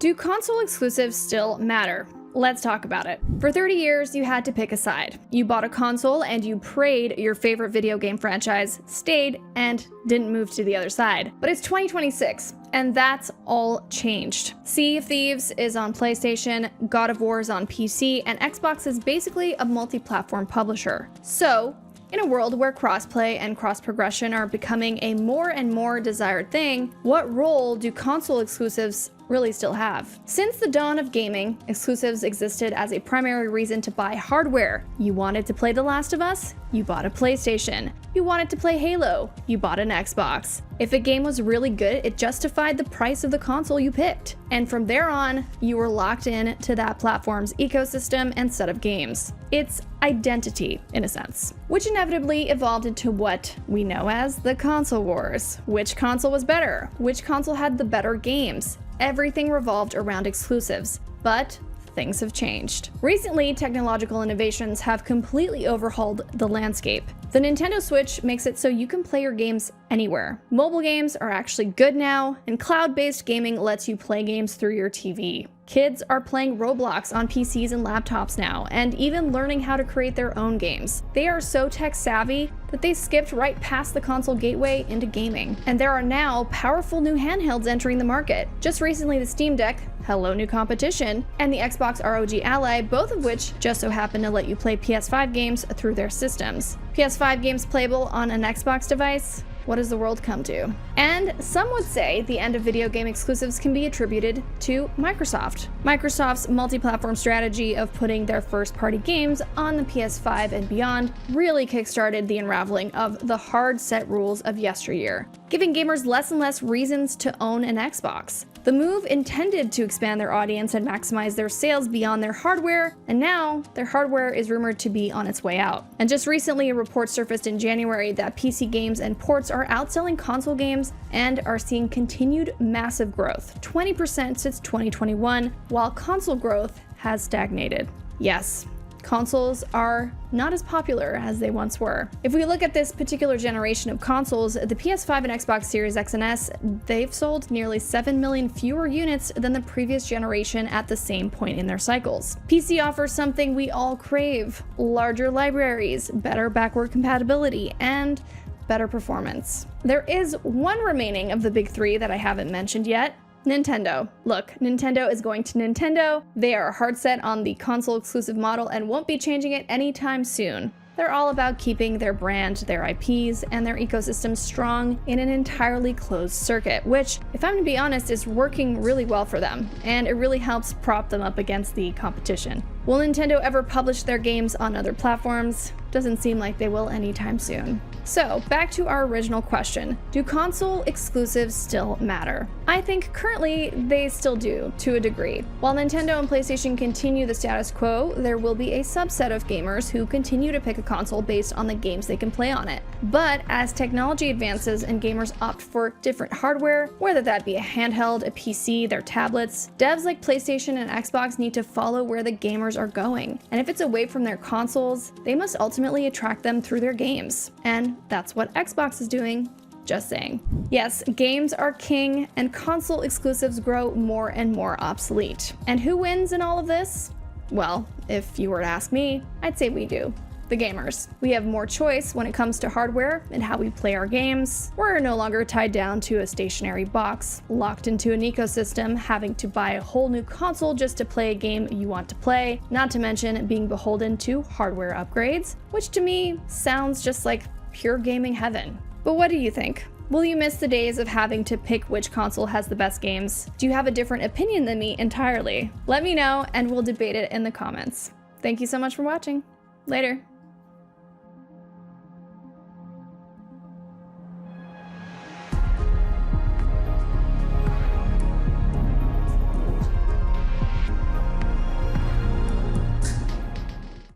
Do console exclusives still matter? Let's talk about it. For 30 years, you had to pick a side. You bought a console and you prayed your favorite video game franchise stayed and didn't move to the other side. But it's 2026, and that's all changed. Sea of Thieves is on PlayStation, God of War is on PC, and Xbox is basically a multi-platform publisher. So, in a world where crossplay and cross-progression are becoming a more and more desired thing, what role do console exclusives really still have? Since the dawn of gaming, exclusives existed as a primary reason to buy hardware. You wanted to play The Last of Us? You bought a PlayStation. You wanted to play Halo? You bought an Xbox. If a game was really good, it justified the price of the console you picked. And from there on, you were locked in to that platform's ecosystem and set of games. It's identity, in a sense, which inevitably evolved into what we know as the console wars. Which console was better? Which console had the better games? Everything revolved around exclusives, but things have changed. Recently, technological innovations have completely overhauled the landscape. The Nintendo Switch makes it so you can play your games anywhere. Mobile games are actually good now, and cloud-based gaming lets you play games through your TV. Kids are playing Roblox on PCs and laptops now, and even learning how to create their own games. They are so tech-savvy that they skipped right past the console gateway into gaming. And there are now powerful new handhelds entering the market. Just recently, the Steam Deck, hello new competition, and the Xbox ROG Ally, both of which just so happen to let you play PS5 games through their systems. PS5 games playable on an Xbox device? What does the world come to? And some would say the end of video game exclusives can be attributed to Microsoft. Microsoft's multi-platform strategy of putting their first-party games on the PS5 and beyond really kickstarted the unraveling of the hard set rules of yesteryear, giving gamers less and less reasons to own an Xbox. The move intended to expand their audience and maximize their sales beyond their hardware, and now their hardware is rumored to be on its way out. And just recently, a report surfaced in January that PC games and ports are outselling console games and are seeing continued massive growth, 20% since 2021, while console growth has stagnated. Yes, consoles are not as popular as they once were. If we look at this particular generation of consoles, the PS5 and Xbox Series X and S, they've sold nearly 7 million fewer units than the previous generation at the same point in their cycles. PC offers something we all crave: larger libraries, better backward compatibility, and better performance. There is one remaining of the big three that I haven't mentioned yet: Nintendo. Look, Nintendo is going to Nintendo. They are hard set on the console exclusive model and won't be changing it anytime soon. They're all about keeping their brand, their IPs, and their ecosystem strong in an entirely closed circuit, which, if I'm to be honest, is working really well for them, and it really helps prop them up against the competition. Will Nintendo ever publish their games on other platforms? Doesn't seem like they will anytime soon. So, back to our original question: do console exclusives still matter? I think currently they still do, to a degree. While Nintendo and PlayStation continue the status quo, there will be a subset of gamers who continue to pick a console based on the games they can play on it. But as technology advances and gamers opt for different hardware, whether that be a handheld, a PC, their tablets, devs like PlayStation and Xbox need to follow where the gamers are going. And if it's away from their consoles, they must ultimately attract them through their games. And that's what Xbox is doing. Just saying. Yes, games are king, and console exclusives grow more and more obsolete. And who wins in all of this? Well, if you were to ask me, I'd say we do. The gamers. We have more choice when it comes to hardware and how we play our games. We're no longer tied down to a stationary box, locked into an ecosystem, having to buy a whole new console just to play a game you want to play, not to mention being beholden to hardware upgrades, which to me sounds just like pure gaming heaven. But what do you think? Will you miss the days of having to pick which console has the best games? Do you have a different opinion than me entirely? Let me know and we'll debate it in the comments. Thank you so much for watching. Later.